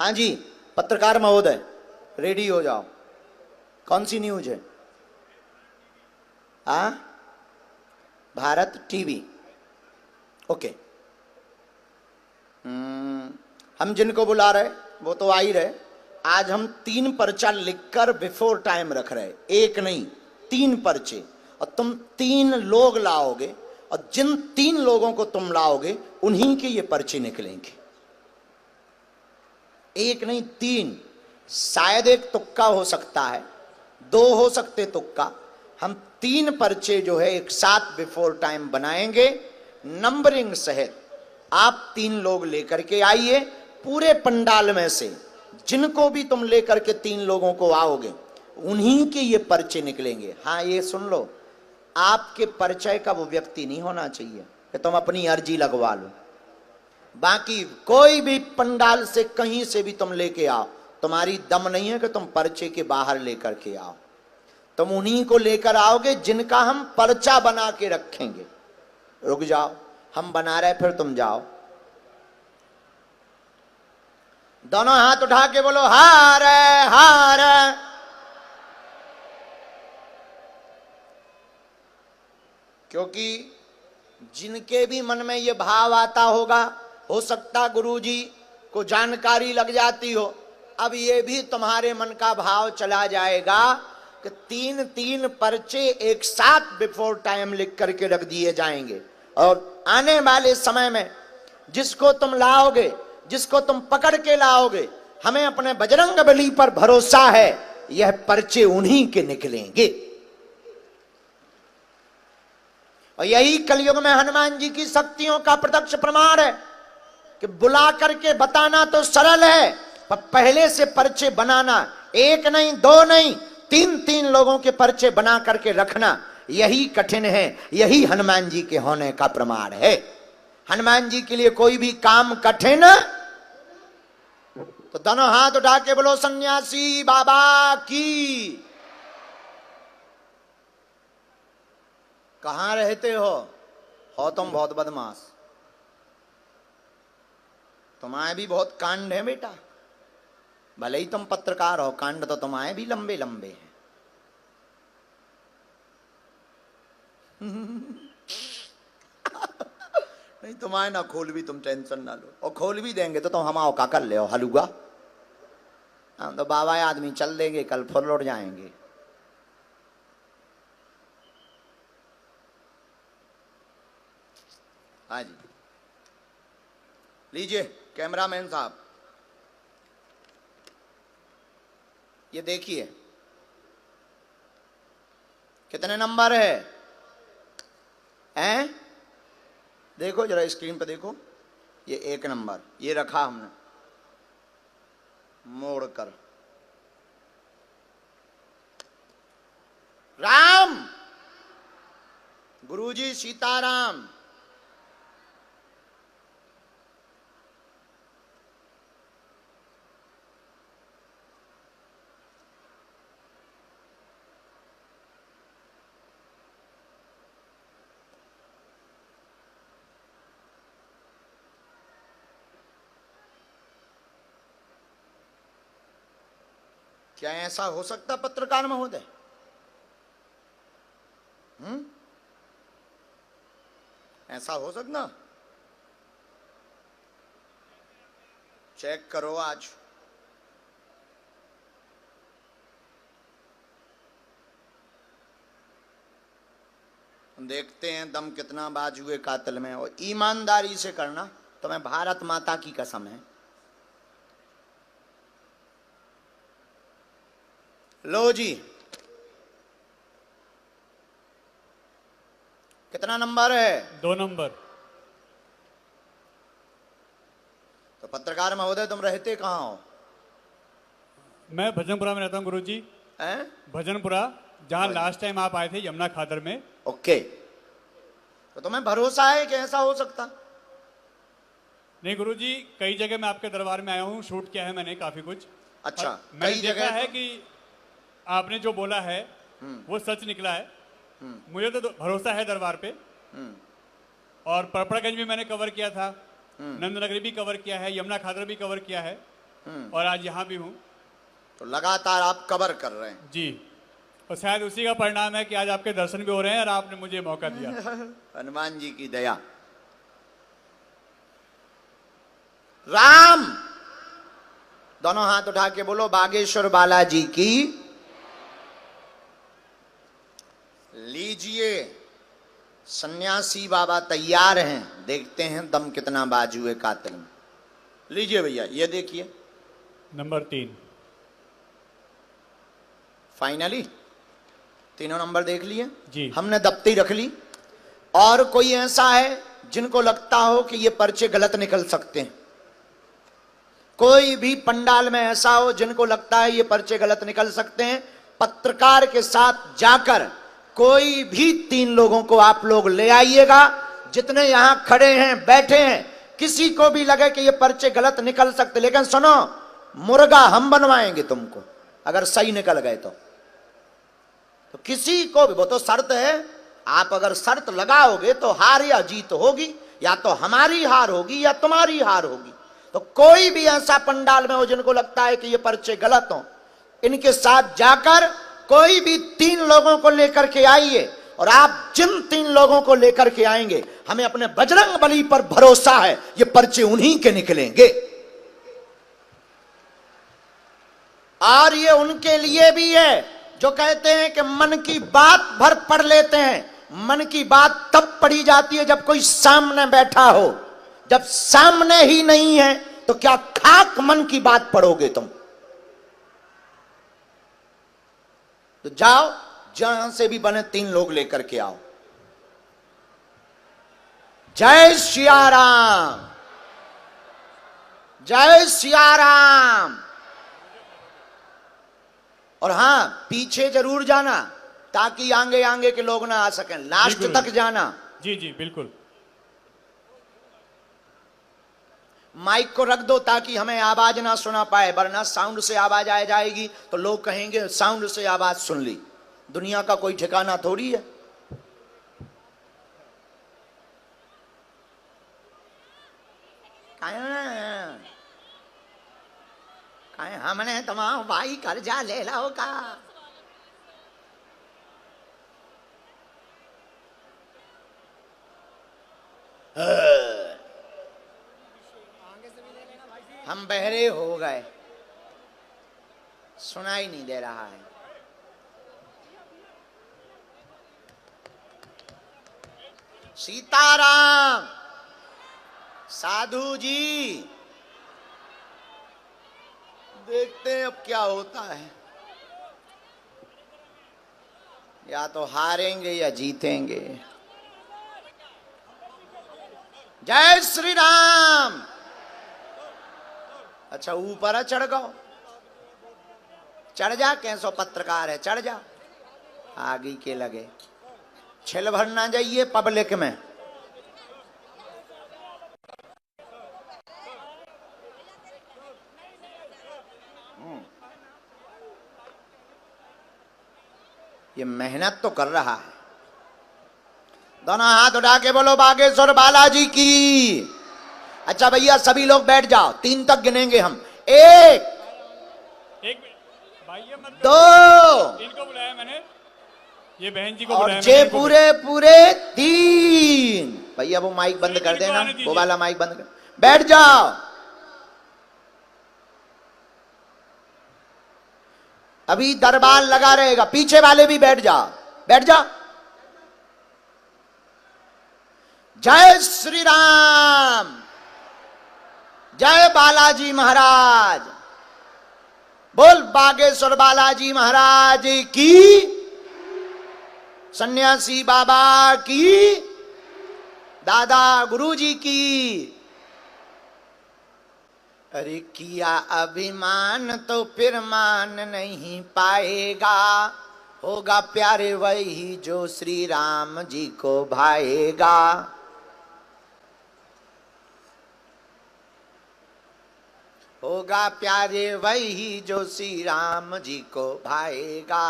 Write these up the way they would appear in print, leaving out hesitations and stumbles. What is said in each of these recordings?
हाँ जी, पत्रकार महोदय रेडी हो जाओ। कौन सी न्यूज है? हाँ, भारत टीवी। ओके। हम जिनको बुला रहे वो तो आ ही रहे। आज हम 3 पर्चा लिखकर बिफोर टाइम रख रहे, एक नहीं 3 पर्चे, और तुम 3 लोग लाओगे, और जिन 3 लोगों को तुम लाओगे उन्हीं के ये पर्चे निकलेंगे। एक नहीं 3, शायद एक तुक्का हो सकता है, 2 हो सकते तुक्का। हम 3 पर्चे जो है एक साथ बिफोर टाइम बनाएंगे नंबरिंग सहित। आप 3 लोग लेकर के आइए पूरे पंडाल में से, जिनको भी तुम लेकर के 3 लोगों को आओगे उन्हीं के ये पर्चे निकलेंगे। हाँ ये सुन लो, आपके परिचय का वो व्यक्ति नहीं होना चाहिए कि तुम अपनी अर्जी लगवा लो। बाकी कोई भी पंडाल से कहीं से भी तुम लेके आओ, तुम्हारी दम नहीं है कि तुम पर्चे के बाहर लेकर के आओ। तुम उन्हीं को लेकर आओगे जिनका हम पर्चा बना के रखेंगे। रुक जाओ, हम बना रहे फिर तुम जाओ। दोनों हाथ उठा के बोलो हार हार। क्योंकि जिनके भी मन में ये भाव आता होगा, हो सकता गुरुजी को जानकारी लग जाती हो, अब ये भी तुम्हारे मन का भाव चला जाएगा कि 3-3 पर्चे एक साथ बिफोर टाइम लिख करके रख दिए जाएंगे। और आने वाले समय में जिसको तुम लाओगे, जिसको तुम पकड़ के लाओगे, हमें अपने बजरंग बली पर भरोसा है, यह पर्चे उन्हीं के निकलेंगे। और यही कलयुग में हनुमान जी की शक्तियों का प्रत्यक्ष प्रमाण है कि बुला करके बताना तो सरल है, पर पहले से पर्चे बनाना, एक नहीं 2 नहीं 3-3 लोगों के पर्चे बना करके रखना, यही कठिन है। यही हनुमान जी के होने का प्रमाण है। हनुमान जी के लिए कोई भी काम कठिन, तो दोनों हाथ उठा के बोलो सन्यासी बाबा की। कहां रहते हो तुम बहुत बदमाश, तुम्हारे भी बहुत कांड है बेटा। भले ही तुम पत्रकार हो, कांड तो तुम्हारे भी लंबे लंबे हैं। नहीं तुम्हारे ना खोल भी, तुम टेंशन ना लो, और खोल भी देंगे तो तुम हमाओ का कर ले हलुआ। हम तो बाबा आदमी चल देंगे, कल फिर लौट जाएंगे। हाँ जी, लीजिए कैमरामैन साहब, ये देखिए कितने नंबर है? हैं? देखो जरा स्क्रीन पे देखो, ये 1 नंबर, ये रखा हमने मोड़ कर। राम, गुरुजी सीताराम। क्या ऐसा हो सकता पत्रकार महोदय? ऐसा हो सकता? चेक करो आज। देखते हैं दम कितना बाजुए कातिल में, और ईमानदारी से करना, तुम्हें भारत माता की कसम है। लो जी, कितना नंबर है? 2 नंबर। तो पत्रकार महोदय तुम रहते कहाँ हो? मैं भजनपुरा में रहता हूँ गुरुजी। हैं? भजनपुरा, जहाँ लास्ट टाइम आप आए थे यमुना खादर में। ओके, तो तुम्हें भरोसा है कि ऐसा हो सकता? नहीं गुरुजी, कई जगह मैं आपके दरबार में आया हूँ, शूट किया है मैंने काफी कुछ। अच्छा, मैंने कई देखा जगह है कि आपने जो बोला है वो सच निकला है। मुझे तो भरोसा है दरबार पे। और परपड़ागंज भी मैंने कवर किया था, नंदनगरी भी कवर किया है, यमुना खादर भी कवर किया है। और आज यहाँ भी हूँ। तो लगातार आप कवर कर रहे हैं। जी, और शायद उसी का परिणाम है कि आज आपके दर्शन भी हो रहे हैं और आपने मुझे मौका दिया। हनुमान जी की दया। राम, दोनों हाथ उठा के बोलो बागेश्वर बालाजी की। लीजिए, सन्यासी बाबा तैयार हैं, देखते हैं दम कितना बाजू है कातिल में। लीजिए भैया, ये देखिए नंबर 3। फाइनली तीनों नंबर देख लिए जी। हमने, दफ्ती रख ली। और कोई ऐसा है जिनको लगता हो कि ये पर्चे गलत निकल सकते हैं? कोई भी पंडाल में ऐसा हो जिनको लगता है ये पर्चे गलत निकल सकते हैं, पत्रकार के साथ जाकर कोई भी 3 लोगों को आप लोग ले आइएगा। जितने यहां खड़े हैं, बैठे हैं, किसी को भी लगे कि ये पर्चे गलत निकल सकते, लेकिन सुनो, मुर्गा हम बनवाएंगे तुमको अगर सही निकल गए तो किसी को भी, वो तो शर्त है। आप अगर शर्त लगाओगे तो हार या जीत होगी, या तो हमारी हार होगी या तुम्हारी हार होगी। तो कोई भी ऐसा पंडाल में हो जिनको लगता है कि ये पर्चे गलत हो, इनके साथ जाकर कोई भी 3 लोगों को लेकर के आइए। और आप जिन 3 लोगों को लेकर के आएंगे, हमें अपने बजरंग बली पर भरोसा है, ये पर्चे उन्हीं के निकलेंगे। और ये उनके लिए भी है जो कहते हैं कि मन की बात भर पढ़ लेते हैं। मन की बात तब पढ़ी जाती है जब कोई सामने बैठा हो। जब सामने ही नहीं है तो क्या खाक मन की बात पढ़ोगे तुम? तो जाओ, जहां से भी बने 3 लोग लेकर के आओ। जय सिया राम, जय सिया राम। और हां, पीछे जरूर जाना ताकि आगे आगे के लोग ना आ सकें, लास्ट तक जाना। जी जी बिल्कुल। माइक को रख दो ताकि हमें आवाज ना सुना पाए, वरना साउंड से आवाज आ जाएगी तो लोग कहेंगे साउंड से आवाज सुन ली। दुनिया का कोई ठिकाना थोड़ी है। हमने तमाम भाई कर्जा ले लो का। हम बहरे हो गए, सुनाई नहीं दे रहा है। सीताराम। साधु जी, देखते हैं अब क्या होता है। या तो हारेंगे या जीतेंगे। जय श्री राम। अच्छा, ऊपर है, चढ़ गो, चढ़ जा, कैसो पत्रकार है, चढ़ जा। आगे के लगे छिल भर ना जाइए पब्लिक में। ये मेहनत तो कर रहा है। दोनों हाथ उठा के बोलो बागेश्वर बालाजी की। अच्छा भैया, सभी लोग बैठ जाओ, 3 तक गिनेंगे हम। 1 भाई ये मत 2, इनको बुलाया मैंने, ये बहन जी को और बुलाया जे मैंने, पूरे 3। भैया वो माइक बंद कर देना, वो वाला माइक बंद कर। बैठ जाओ। अभी दरबार लगा रहेगा, पीछे वाले भी बैठ जाओ, बैठ जाओ। जय श्री राम, जय बालाजी महाराज। बोल बागेश्वर बालाजी महाराज की, सन्यासी बाबा की, दादा गुरुजी की। अरे किया अभिमान तो फिर मान नहीं पाएगा, होगा प्यारे वही जो श्री राम जी को भाएगा। होगा प्यारे वही जो श्री राम जी को भाएगा।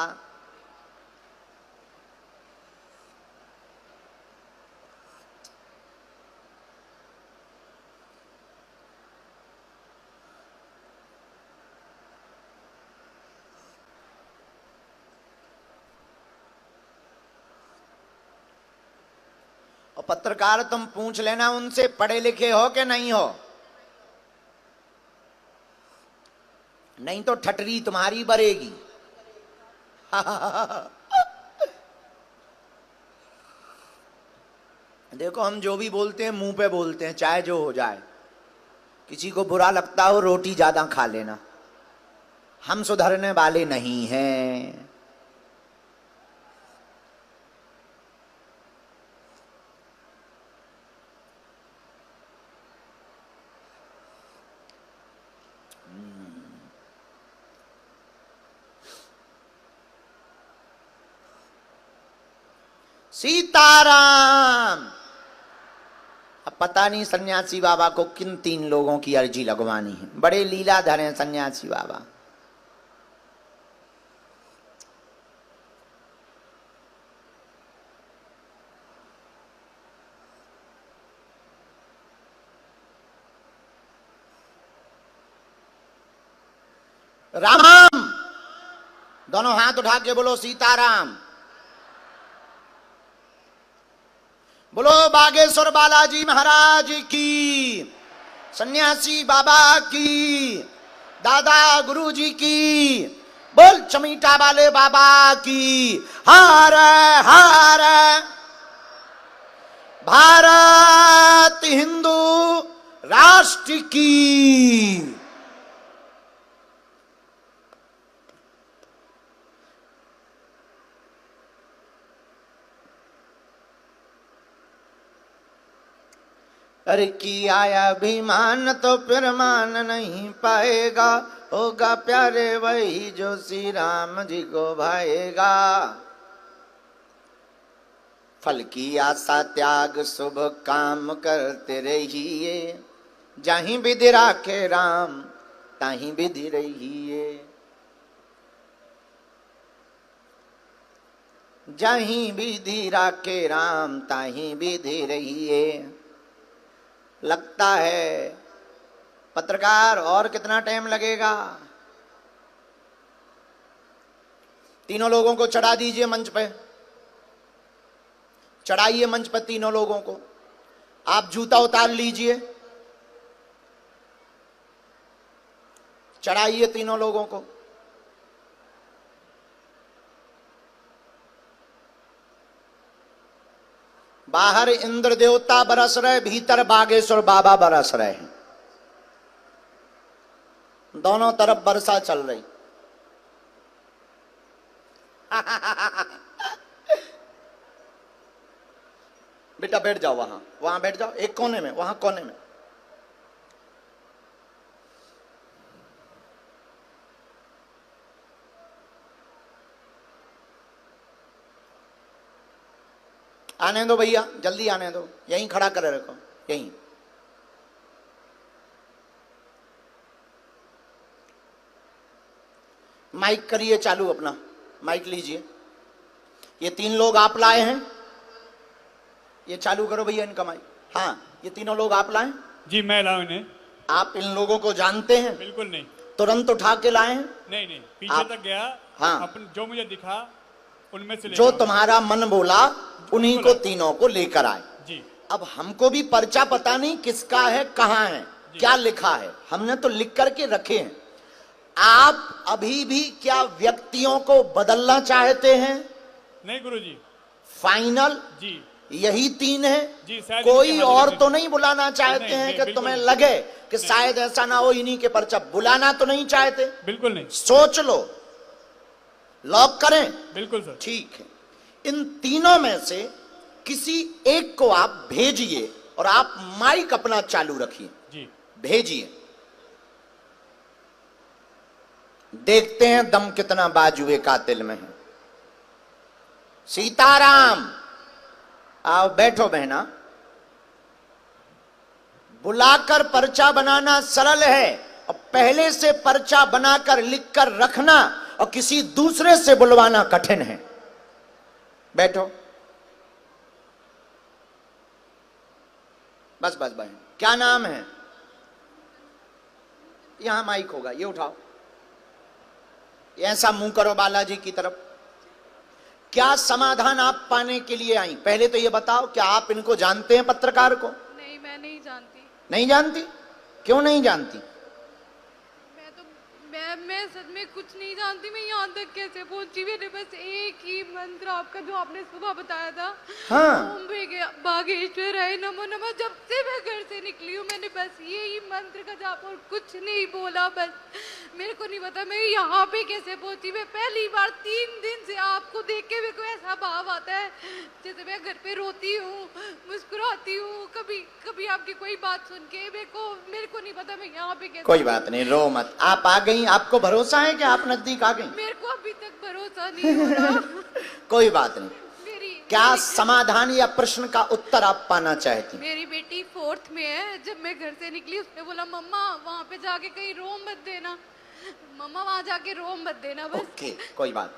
और पत्रकार तुम पूछ लेना उनसे, पढ़े लिखे हो कि नहीं हो, नहीं तो ठटरी तुम्हारी बरेगी। देखो हम जो भी बोलते हैं मुंह पे बोलते हैं, चाहे जो हो जाए। किसी को बुरा लगता हो रोटी ज्यादा खा लेना, हम सुधरने वाले नहीं हैं। सीताराम। अब पता नहीं सन्यासी बाबा को किन 3 लोगों की अर्जी लगवानी है, बड़े लीलाधर हैं सन्यासी बाबा। राम, दोनों हाथ उठा के बोलो सीताराम। बोलो बागेश्वर बालाजी महाराज की, सन्यासी बाबा की, दादा गुरुजी की, बोल चमीटा वाले बाबा की। हर हर भारत हिंदू राष्ट्र की। अरे किया अभिमान तो फिर मान नहीं पाएगा, होगा प्यारे वही जो श्री राम जी को भाएगा। फल की आशा त्याग शुभ काम करते रहिए, जहीं विधि राखे राम ताहीं विधि रहिए। जहीं विधि राखे राम ताहीं विधि रहिए। लगता है पत्रकार और कितना टाइम लगेगा? तीनों लोगों को चढ़ा दीजिए मंच पे, चढ़ाइए मंच पर तीनों लोगों को। आप जूता उतार लीजिए, चढ़ाइए तीनों लोगों को। बाहर इंद्र देवता बरस रहे, भीतर बागेश्वर बाबा बरस रहे हैं। दोनों तरफ वर्षा चल रही। बेटा बैठ जाओ, वहां बैठ जाओ, एक कोने में, वहां कोने में। आने दो भैया, जल्दी आने दो, यहीं खड़ा कर रखो, यहीं। माइक करिए चालू, अपना माइक लीजिए। ये 3 लोग आप लाए हैं, ये चालू करो भैया इनका माइक। हाँ, ये तीनों लोग आप लाए? जी मैं लाऊं इन्हें। आप इन लोगों को जानते हैं? बिल्कुल नहीं। तुरंत उठा के लाए हैं? नहीं, पीछे तक गया। हाँ, अपन जो मुझे दिखा उनमें से जो तुम्हारा मन बोला उन्हीं को तीनों को लेकर आए जी। अब हमको भी पर्चा पता नहीं किसका है, कहाँ है, क्या लिखा है, हमने तो लिख करके रखे हैं। आप अभी भी क्या व्यक्तियों को बदलना चाहते हैं? नहीं गुरुजी। फाइनल जी यही 3 है जी। कोई और तो नहीं बुलाना चाहते हैं कि तुम्हें लगे कि नहीं। शायद ऐसा ना हो इन्हीं के पर्चा? बुलाना तो नहीं चाहते? बिल्कुल नहीं। सोच लो, लॉक करें? बिल्कुल सर। ठीक है, इन तीनों में से किसी एक को आप भेजिए और आप माइक अपना चालू रखिए जी। भेजिए, देखते हैं दम कितना बाजुए कातिल में है। सीताराम, आओ बैठो बहना। बुलाकर पर्चा बनाना सरल है और पहले से पर्चा बनाकर लिखकर रखना और किसी दूसरे से बुलवाना कठिन है। बैठो, बस बस बहन। क्या नाम है? यहां माइक होगा, ये उठाओ, ऐसा मुंह करो बालाजी की तरफ। क्या समाधान आप पाने के लिए आई? पहले तो ये बताओ, क्या आप इनको जानते हैं, पत्रकार को? नहीं, मैं नहीं जानती। नहीं जानती? क्यों नहीं जानती? मैं सच में कुछ नहीं जानती। मैं यहाँ तक कैसे पहुंची? मैंने बस एक ही मंत्र आपका जो आपने सुबह बताया था, हाँ। ओम भागेश्वर है नमो नमः, जब से मैं घर से निकली हूँ मैंने बस यही मंत्र का जाप और कुछ नहीं बोला। बस मेरे को नहीं पता मैं यहाँ पे कैसे पहुंची। मैं पहली बार 3 दिन से आपको देख के मेरे को ऐसा भाव आता है जैसे मैं घर पे रोती हूँ, मुस्कुराती हूँ, कभी कभी आपकी कोई बात सुन के मेरे को नहीं पता मैं यहाँ पे कैसे। कोई बात नहीं, रो मत। आप आ गई, आपको भरोसा है कि आप नजदीक आ गई? मेरे को अभी तक भरोसा नहीं हो रहा। कोई बात नहीं। मेरी क्या समाधान या प्रश्न का उत्तर आप पाना चाहती? मेरी बेटी 4th में है। जब मैं घर से निकली उसने बोला मम्मा वहाँ पे जाके कहीं रो मत देना, मम्मा वहाँ जाके रो मत देना बस। ओके, कोई बात।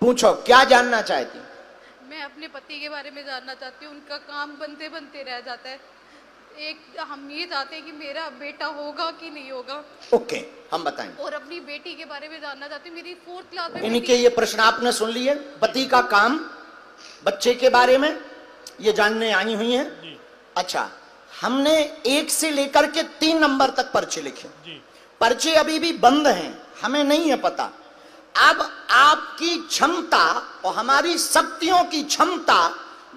पूछो, क्या जानना चाहती? मैं अपने पति के बारे में जानना चाहती हूँ। उनका काम बनते बनते रह जाता है। हम ये चाहते हैं कि मेरा बेटा होगा कि नहीं होगा। ओके, हम बताएंगे। और अपनी बेटी के बारे में जानना चाहती हूँ। मेरी 4th क्लास में इनके ये प्रश्न आपने सुन लिए। पति का काम, बच्चे के बारे में ये जानने आई हुई हैं। अच्छा, हमने 1 से लेकर के 3 नंबर तक पर्चे लिखे। पर्चे अभी भी बंद हैं, हमें नहीं है पता। अब आपकी क्षमता और हमारी शक्तियों की क्षमता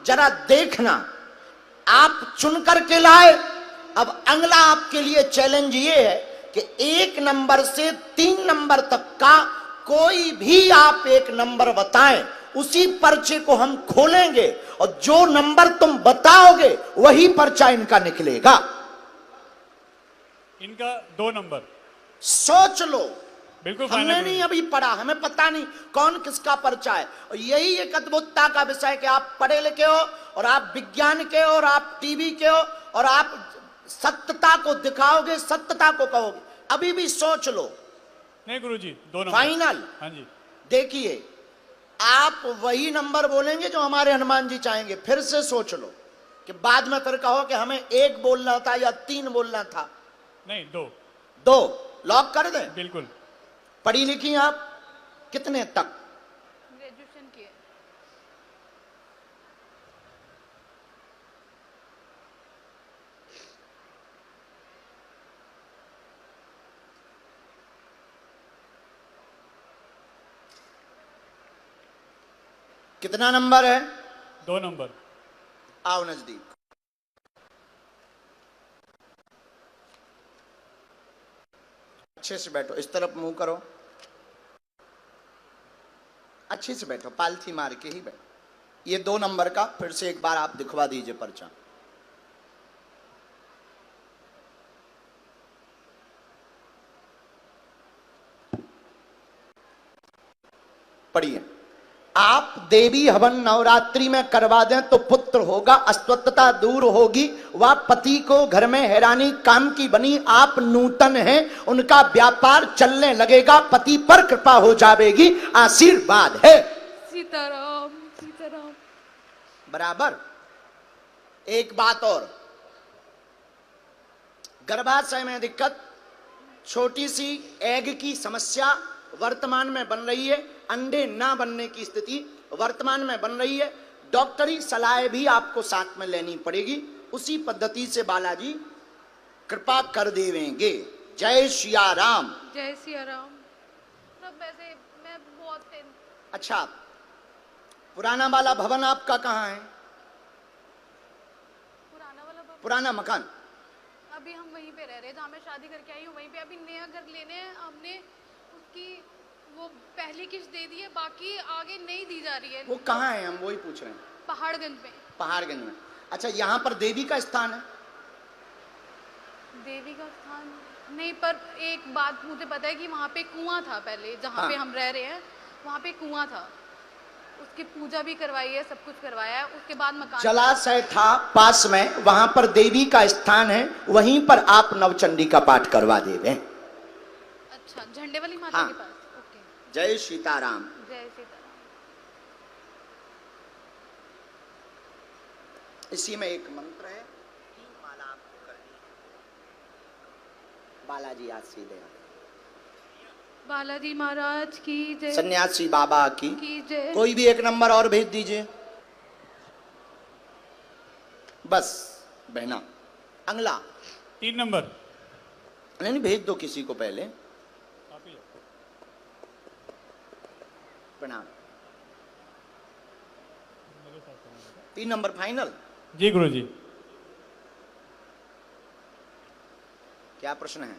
जरा देखना। आप चुन करके लाए। अब अगला आपके लिए चैलेंज ये है कि 1 नंबर से 3 नंबर तक का कोई भी आप एक नंबर बताएं, उसी पर्चे को हम खोलेंगे और जो नंबर तुम बताओगे वही पर्चा इनका निकलेगा। इनका 2 नंबर। सोच लो। बिल्कुल हमने नहीं अभी पढ़ा, हमें पता नहीं कौन किसका पर्चा है। और यही एक अद्भुतता का विषय कि आप पढ़े लिखे हो और आप विज्ञान के हो और आप टीवी के हो और आप सत्यता को दिखाओगे, सत्यता को कहोगे। अभी भी सोच लो। नहीं गुरुजी, 2 नंबर फाइनल। हाँ जी। देखिए, आप वही नंबर बोलेंगे जो हमारे हनुमान जी चाहेंगे। फिर से सोच लो कि बाद में फिर कहो कि हमें 1 बोलना था या 3 बोलना था। नहीं, 2। 2 लॉक कर दें? बिल्कुल। पढ़ी लिखी आप कितने तक? ग्रेजुएशन किए। कितना नंबर है? 2 नंबर। आओ नजदीक। अच्छे से बैठो, इस तरफ मुंह करो, अच्छे से बैठो, पालथी मार के ही बैठो। ये 2 नंबर का फिर से एक बार आप दिखवा दीजिए पर्चा। पढ़िए। आप देवी हवन नवरात्रि में करवा दें तो पुत्र होगा, अस्वस्थता दूर होगी, वह पति को घर में हैरानी काम की बनी। आप नूतन हैं, उनका व्यापार चलने लगेगा, पति पर कृपा हो जाएगी, आशीर्वाद है। सीताराम सीताराम। बराबर। एक बात और, गर्भाशय में दिक्कत, छोटी सी एग की समस्या वर्तमान में बन रही है, अंडे ना बनने की स्थिति वर्तमान में बन रही है। डॉक्टरी सलाह भी आपको साथ में लेनी पड़ेगी, उसी पद्धति से बालाजी कृपा कर देवेंगे। जय सिया राम। जय सिया राम। सब वैसे मैं बहुत अच्छा, पुराना वाला भवन आपका कहाँ है? पुराना वाला पुराना मकान? अभी हम वहीं पे रह रहे हैं जहाँ मैं शादी करके आई हूँ, वहीं पे। अभी नया घर लेने हैं हमने, उसकी वो पहली किस्त दे दी है, बाकी आगे नहीं दी जा रही है। वो कहाँ है, हम वही पूछ रहे हैं। पहाड़गंज में। पहाड़गंज में। अच्छा, यहाँ पर देवी का स्थान है? देवी का स्थान नहीं, पर एक बात मुझे पता है कि वहाँ पे कुआं था पहले, जहाँ पे हाँ। हम रह रहे हैं वहाँ पे कुआं था, उसकी पूजा भी करवाई है, सब कुछ करवाया है। उसके बाद मकान जलाशय था पास में, वहां पर देवी का स्थान है, वहीं पर आप नवचंडी का पाठ करवा देवे। अच्छा, झंडे वाली माता हाँ। के पास। ओके। जय सीताराम। जय सीताराम। इसी में एक मंत्र है, 3 माला आपको करनी है। बालाजी आज सीधे बालाजी महाराज की जय। सन्यासी बाबा की जय। कोई भी एक नंबर और भेज दीजिए बस बहना। अगला 3 नंबर। नहीं भेज दो किसी को पहले। प्रणाम। 3 नंबर फाइनल। जी गुरुजी। क्या प्रश्न है?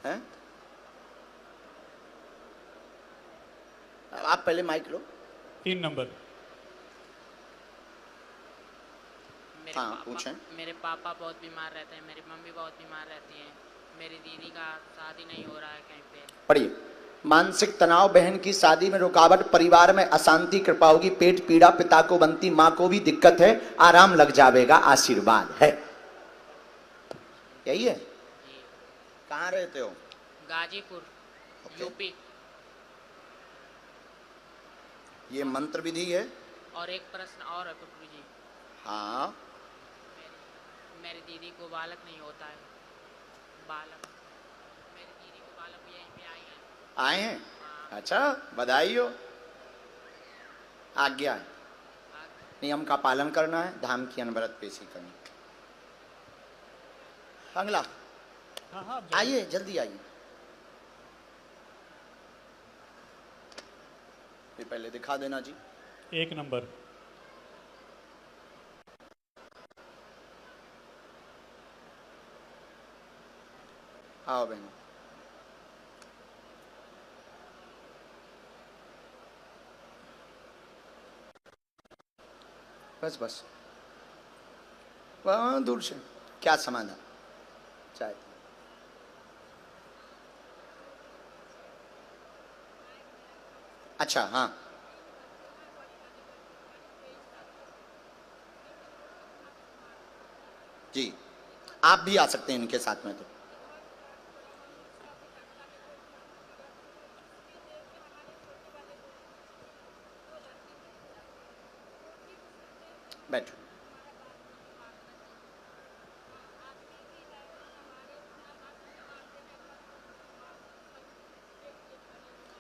हैं? आप पहले माइक लो। 3 नंबर। हाँ पूछें। मेरे पापा बहुत बीमार रहते हैं, मेरी मम्मी बहुत बीमार रहती है, मेरी दीदी का शादी नहीं हो रहा है कहीं पे। पढ़िए। मानसिक तनाव, बहन की शादी में रुकावट, परिवार में अशांति, कृपा होगी, पेट पीड़ा, पिता को बनती, माँ को भी दिक्कत है, आराम लग जाएगा, आशीर्वाद है। यही है। कहाँ रहते हो? गाजीपुर यूपी। ये मंत्र विधि है। और एक प्रश्न और है गुरु जी। हाँ मेरी दीदी को बालक नहीं होता है। बालक, मेरी दीदी को बालक यहीं पे आए हैं। अच्छा बधाई हो। आज्ञा है, नियम का पालन करना है, धाम की अनवरत पेशी करनी। अगला हाँ आइए, जल्दी आइए। ये पहले दिखा देना जी। 1 नंबर। आओ बहन। बस बस वहाँ दूर से क्या समाधान? चाय। अच्छा हाँ जी, आप भी आ सकते हैं इनके साथ में। तो बैठो।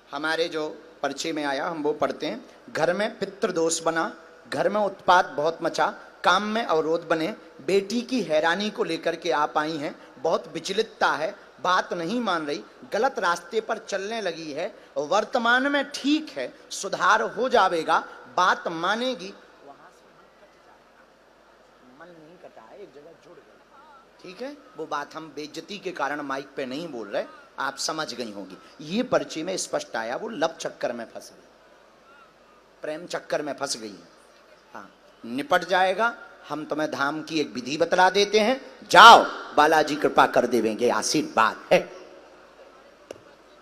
हमारे जो पर्चे में आया हम वो पढ़ते हैं। घर में पितृदोष बना, घर में उत्पात बहुत मचा, काम में अवरोध बने, बेटी की हैरानी को लेकर के आप आई हैं, बहुत विचलितता है, बात नहीं मान रही, गलत रास्ते पर चलने लगी है, वर्तमान में ठीक है, सुधार हो जाएगा, बात मानेगी। मन नहीं कटा है, एक जगह जुड़ गया। ठीक है, वो बात हम बेइज्जती के कारण माइक पे नहीं बोल रहे, आप समझ गई होंगी। ये पर्ची में स्पष्ट आया, वो लव चक्कर में फंस गई, प्रेम चक्कर में फंस गई। हाँ निपट जाएगा। हम तुम्हें धाम की एक विधि बतला देते हैं, जाओ, बालाजी कृपा कर देंगे, आशीर्वाद है।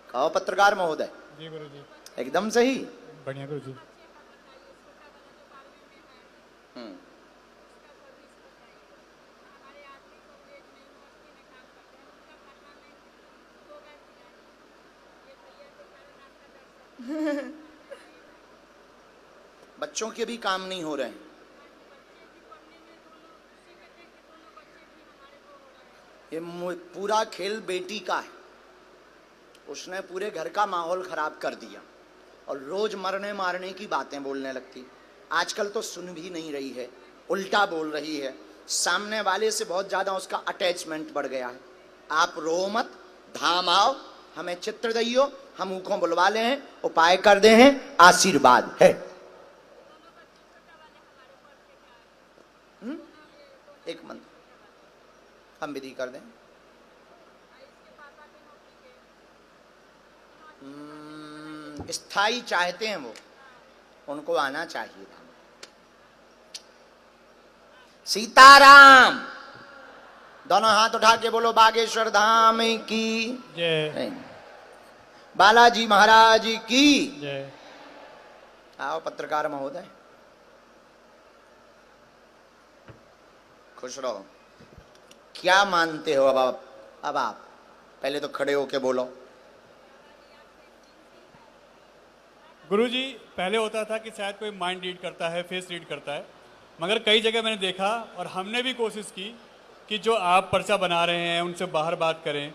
कहो पत्रकार महोदय। जी गुरुजी। एकदम सही। बढ़िया गुरुजी। बच्चों के भी काम नहीं हो रहे हैं। ये पूरा खेल बेटी का है, उसने पूरे घर का माहौल खराब कर दिया और रोज मरने मारने की बातें बोलने लगती। आजकल तो सुन भी नहीं रही है, उल्टा बोल रही है, सामने वाले से बहुत ज्यादा उसका अटैचमेंट बढ़ गया है। आप रो मत, धाम आओ, हमें चित्र दइयो, हम ऊखों बुलवा ले हैं, उपाय कर दे हैं, आशीर्वाद है। एक मंत्र हम विधि कर दें। स्थाई चाहते हैं वो, उनको आना चाहिए। सीताराम। दोनों हाथ उठा के बोलो बागेश्वर धाम की जय। बालाजी महाराज की जय। आओ पत्रकार महोदय, खुश रहो। क्या मानते हो अब आप पहले तो खड़े होके बोलो। गुरुजी पहले होता था कि शायद कोई माइंड रीड करता है, फेस रीड करता है, मगर कई जगह मैंने देखा और हमने भी कोशिश की कि जो आप पर्चा बना रहे हैं उनसे बाहर बात करें,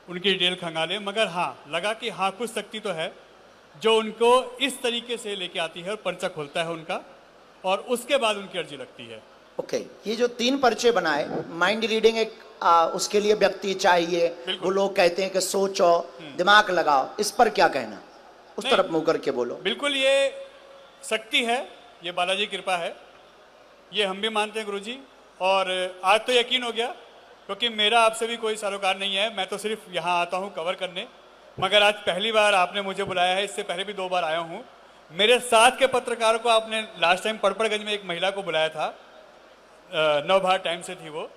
उनकी डिटेल खंगालें, मगर हाँ लगा कि हाँ कुछ शक्ति तो है जो उनको इस तरीके से लेके आती है और पर्चा खोलता है उनका, और उसके बाद उनकी अर्जी लगती है। ओके, ये जो 3 पर्चे बनाए, माइंड रीडिंग एक उसके लिए व्यक्ति चाहिए, वो लोग कहते हैं कि सोचो, दिमाग लगाओ, इस पर क्या कहना? उस नहीं, तरफ मुंह करके बोलो। बिल्कुल ये शक्ति है, ये बालाजी की कृपा है, ये हम भी मानते हैं गुरुजी। और आज तो यकीन हो गया, क्योंकि मेरा आपसे भी कोई सरोकार नहीं है, मैं तो सिर्फ यहाँ आता हूँ कवर करने, मगर आज पहली बार आपने मुझे बुलाया है, इससे पहले भी 2 बार आया हूँ। मेरे साथ के पत्रकारों को आपने लास्ट टाइम पड़पड़गंज में एक महिला को बुलाया था, नवभारत टाइम से थी वो,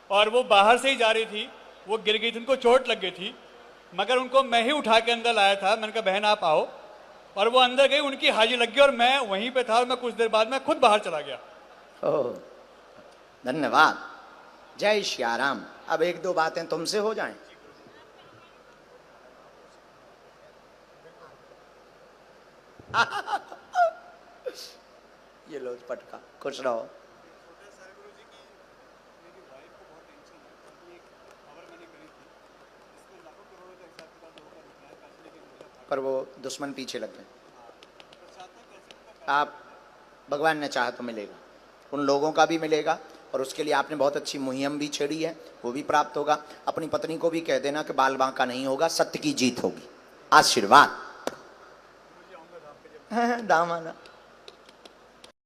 और वो बाहर से ही जा रही थी, वो गिर गई थी, उनको चोट लग गई थी, मगर उनको मैं ही उठा के अंदर लाया था। मैंने कहा बहन आप आओ, और वो अंदर गई, उनकी हाजिरी लग गई और मैं वहीं पे था, और मैं कुछ देर बाद मैं खुद बाहर चला गया। ओह, धन्यवाद, जय श्याराम। अब 1-2 बातें तुमसे हो जाएं। ये लो पटका, खुश रहो। पर वो दुश्मन पीछे लग गए। आप भगवान ने चाहा तो मिलेगा, उन लोगों का भी मिलेगा, और उसके लिए आपने बहुत अच्छी मुहिम भी छेड़ी है, वो भी प्राप्त होगा। अपनी पत्नी को भी कह देना कि बाल बांका नहीं होगा, सत्य की जीत होगी। आशीर्वाद। दामाना